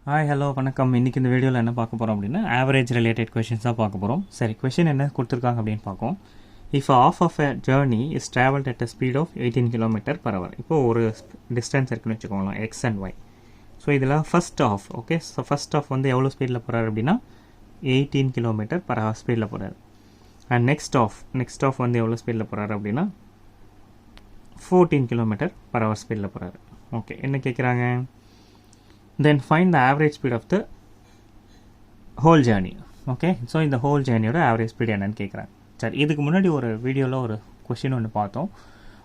Hi hello வணக்கம். இன்றைக்கி இந்த வீடியோவில் என்ன பார்க்க போகிறோம் அப்படின்னா ஆவரேஜ் ரிலேட்டட் கொஷின்ஸ் தான் பார்க்க போகிறோம். சரி, கொஷின் என்ன கொடுத்துருக்காங்க அப்படின்னு பார்ப்போம். If half of a journey is traveled at a speed of 18 km/h. இப்போ ஒரு டிஸ்டன்ஸ் இருக்குன்னு வச்சுக்கோங்களேன், எக்ஸ் அண்ட் ஒய். ஸோ இதில் first off okay. So first off வந்து எவ்வளோ ஸ்பீடில் போகிறாரு அப்படின்னா 18 km/h ஸ்பீடில் போகிறாரு. அண்ட் நெக்ஸ்ட் ஆஃப் வந்து எவ்வளோ ஸ்பீடில் போகிறாரு அப்படின்னா 14 km/h ஸ்பீடில் போகிறாரு. ஓகே, என்ன கேட்குறாங்க? Then find the average speed of the whole journey. Okay, so இந்த ஹோல் ஜேர்னியோட ஆவரேஜ் ஸ்பீட் என்னன்னு கேட்குறாங்க. சரி, இதுக்கு முன்னாடி ஒரு வீடியோவில் ஒரு கொஷின் ஒன்று பார்த்தோம்.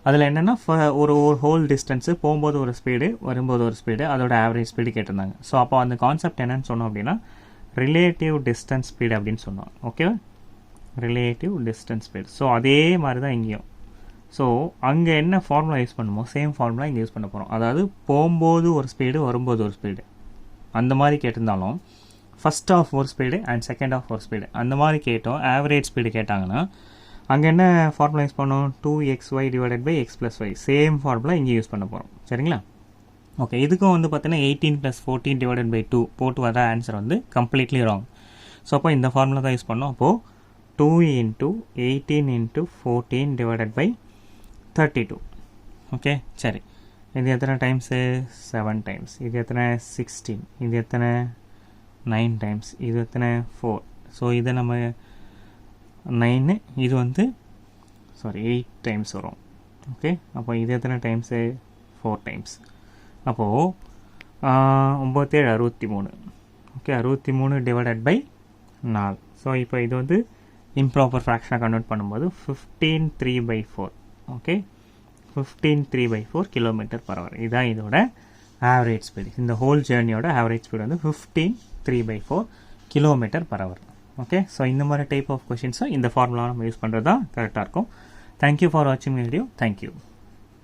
அதில் என்னென்னா ஒரு ஹோல் டிஸ்டன்ஸு போகும்போது ஒரு ஸ்பீடு, வரும்போது ஒரு ஸ்பீடு, அதோட ஆவரேஜ் ஸ்பீடு கேட்டிருந்தாங்க. ஸோ அப்போ அந்த கான்செப்ட் என்னன்னு சொன்னோம் அப்படின்னா ரிலேட்டிவ் டிஸ்டன்ஸ் ஸ்பீடு அப்படின்னு சொன்னோம். ஓகேவா, ரிலேட்டிவ் டிஸ்டன்ஸ் ஸ்பீடு. ஸோ அதே மாதிரி தான் இங்கேயும். ஸோ அங்கே என்ன ஃபார்முலா யூஸ் பண்ணுமோ சேம் ஃபார்முலா இங்கே யூஸ் பண்ண போகிறோம். அதாவது போகும்போது ஒரு ஸ்பீடு, வரும்போது ஒரு ஸ்பீடு, அந்த மாதிரி கேட்டிருந்தாலும் ஃபஸ்ட் ஆஃப் ஒரு ஸ்பீடு அண்ட் செகண்ட் ஆஃப் ஒரு ஸ்பீடு அந்த மாதிரி கேட்டோம். ஆவரேஜ் ஸ்பீடு கேட்டாங்கன்னா அங்கே என்ன ஃபார்முலா யூஸ் பண்ணோம்? 2xy divided by x + y. Same formula இங்கே யூஸ் பண்ண போகிறோம். சரிங்களா? ஓகே, இதுக்கும் வந்து பார்த்தீங்கன்னா 18 + 14 டிவைடட் பை 2 போட்டு வர ஆன்சர் வந்து கம்ப்ளீட்லி ராங். ஸோ அப்போ இந்த ஃபார்முலா தான் யூஸ் பண்ணோம். அப்போது 2 × 18 × 14 டிவைடட் பை 32. ஓகே, சரி, இது எத்தனை டைம்ஸு? 7 டைம்ஸ். இது எத்தனை? 16. இது எத்தனை? 9 டைம்ஸ். இது எத்தனை? 4. ஸோ இதை நம்ம 9, இது வந்து 8 டைம்ஸ் வரும். ஓகே, அப்போ இது எத்தனை டைம்ஸு? 4 டைம்ஸ். அப்போது 9 7 63. Okay, 63 divided by 4. ஸோ இப்போ இது வந்து இம்ப்ராப்பர் ஃப்ராக்ஷனாக கன்வெர்ட் பண்ணும்போது 15/3/4. Okay, 15/3/4 km/h. இதுதான் இதோட ஆவரேஜ் ஸ்பீடு. இந்த ஹோல் ஜேர்னியோட ஆவரேஜ் ஸ்பீடு வந்து 15/3/4 km/h. ஓகே, ஸோ இந்த மாதிரி டைப் ஆஃப் கொஷின்ஸை இந்த ஃபார்முலா நம்ம யூஸ் பண்ணுறது தான் கரெக்டாக இருக்கும். தேங்க்யூ ஃபார் வாட்சிங் வீடியோ. தேங்க்யூ.